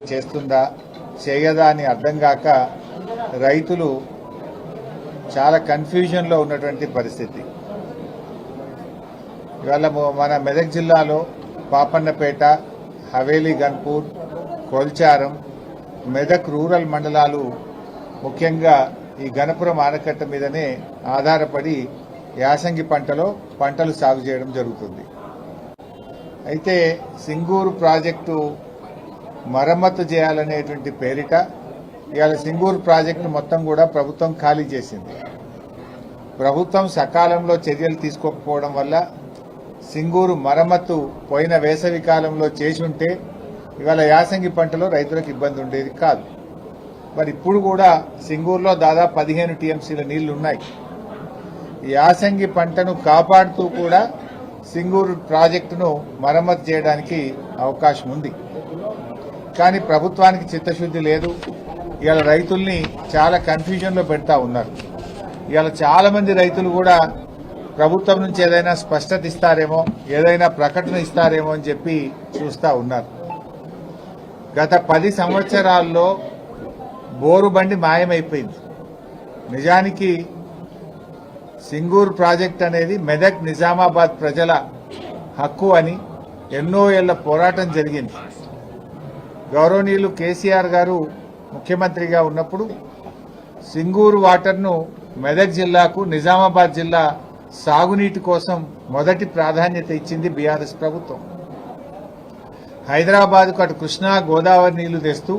చేస్తుందా చేయదా అని అర్థం కాక రైతులు చాలా కన్ఫ్యూజన్లో ఉన్నటువంటి పరిస్థితి. ఇవాళ మన మెదక్ జిల్లాలో పాపన్నపేట, హవేలీ గన్పూర్, కొల్చారం, మెదక్ రూరల్ మండలాలు ముఖ్యంగా ఈ గణపురం ఆనకట్ట మీదనే ఆధారపడి యాసంగి పంటలు సాగు చేయడం జరుగుతుంది. అయితే సింగూరు ప్రాజెక్టు మరమ్మతు చేయాలనేటువంటి పేరిట ఇవాళ సింగూరు ప్రాజెక్టు మొత్తం కూడా ప్రభుత్వం ఖాళీ చేసింది. ప్రభుత్వం సకాలంలో చర్యలు తీసుకోకపోవడం వల్ల సింగూరు మరమ్మతు పోయిన వేసవి కాలంలో చేసి ఉంటే ఇవాళ యాసంగి పంటలో రైతులకు ఇబ్బంది ఉండేది కాదు. మరి ఇప్పుడు కూడా సింగూరులో దాదాపు 15 టీఎంసీల నీళ్లు ఉన్నాయి. యాసంగి పంటను కాపాడుతూ కూడా సింగూరు ప్రాజెక్టును మరమ్మతు చేయడానికి అవకాశం ఉంది. కానీ ప్రభుత్వానికి చిత్తశుద్ధి లేదు. ఇవాళ రైతుల్ని చాలా కన్ఫ్యూజన్లో పెడతా ఉన్నారు. ఇవాళ చాలా మంది రైతులు కూడా ప్రభుత్వం నుంచి ఏదైనా స్పష్టత ఇస్తారేమో, ఏదైనా ప్రకటన ఇస్తారేమో అని చెప్పి చూస్తూ ఉన్నారు. గత 10 సంవత్సరాల్లో బోరు బండి మాయమైపోయింది. నిజానికి సింగూరు ప్రాజెక్ట్ అనేది మెదక్ నిజామాబాద్ ప్రజల హక్కు అని ఎన్నో ఏళ్ల పోరాటం జరిగింది. గౌరవనీయులు కేసీఆర్ గారు ముఖ్యమంత్రిగా ఉన్నప్పుడు సింగూరు వాటర్ను మెదక్ జిల్లాకు, నిజామాబాద్ జిల్లా సాగునీటి కోసం మొదటి ప్రాధాన్యత ఇచ్చింది బీఆర్ఎస్ ప్రభుత్వం. హైదరాబాద్కు అటు కృష్ణా గోదావరి నీళ్లు తెస్తూ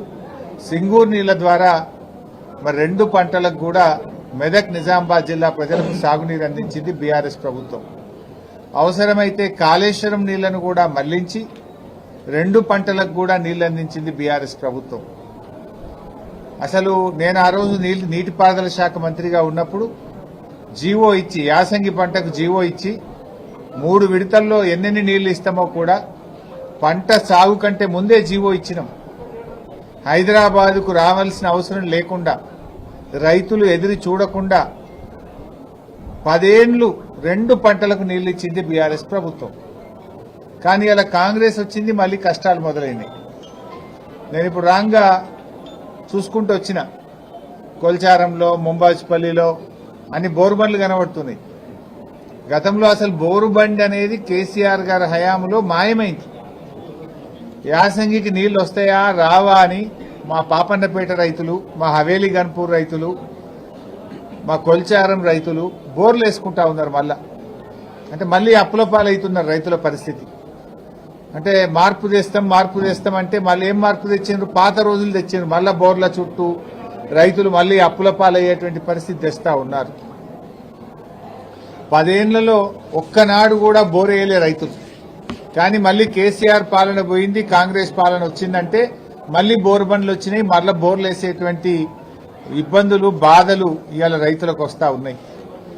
సింగూరు నీళ్ల ద్వారా మరి 2 పంటలకు కూడా మెదక్ నిజామాబాద్ జిల్లా ప్రజలకు సాగునీరు అందించింది బీఆర్ఎస్ ప్రభుత్వం. అవసరమైతే కాళేశ్వరం నీళ్లను కూడా మళ్లించి 2 పంటలకు కూడా నీళ్లు అందించింది బీఆర్ఎస్ ప్రభుత్వం. అసలు నేను ఆ రోజు నీటిపారుదల శాఖ మంత్రిగా ఉన్నప్పుడు జీవో ఇచ్చి, యాసంగి పంటకు జీవో ఇచ్చి 3 విడతల్లో ఎన్నెన్ని నీళ్లు ఇస్తామో కూడా పంట సాగు కంటే ముందే జీవో ఇచ్చినాం. హైదరాబాద్కు రావాల్సిన అవసరం లేకుండా, రైతులు ఎదురు చూడకుండా 10 ఏళ్లు 2 పంటలకు నీళ్లు ఇచ్చింది బీఆర్ఎస్ ప్రభుత్వం. కానీ అలా కాంగ్రెస్ వచ్చింది, మళ్ళీ కష్టాలు మొదలైనాయి. నేను ఇప్పుడు రాంగా చూసుకుంటూ వచ్చిన కొల్చారంలో, ముంబాజ్పల్లిలో అన్ని బోరుబండ్లు కనబడుతున్నాయి. గతంలో అసలు బోరుబండి అనేది కేసీఆర్ గారి హయాంలో మాయమైంది. యాసంగికి నీళ్లు వస్తాయా రావా అని మా పాపన్నపేట రైతులు, మా హవేలీ గన్పూర్ రైతులు, మా కొల్చారం రైతులు బోర్లు వేసుకుంటా ఉన్నారు. అంటే మళ్ళీ అప్పుల పాలవుతున్నారు రైతుల పరిస్థితి. అంటే మార్పు తెస్తాం అంటే మళ్ళీ ఏం మార్పు తెచ్చిండ్రు? పాత రోజులు తెచ్చిండ్రు. మళ్ళా బోర్ల చుట్టూ రైతులు మళ్ళీ అప్పుల పాలయ్యేటువంటి పరిస్థితి తెస్తా ఉన్నారు. 10 ఏళ్లలో ఒక్కనాడు కూడా బోర్ వేయలే రైతులు. కానీ మళ్ళీ కేసీఆర్ పాలన పోయింది, కాంగ్రెస్ పాలన వచ్చిందంటే మళ్ళీ బోరు బండ్లు వచ్చినాయి. మళ్ళీ బోర్లు వేసేటువంటి ఇబ్బందులు, బాధలు ఇవాళ రైతులకు వస్తా ఉన్నాయి.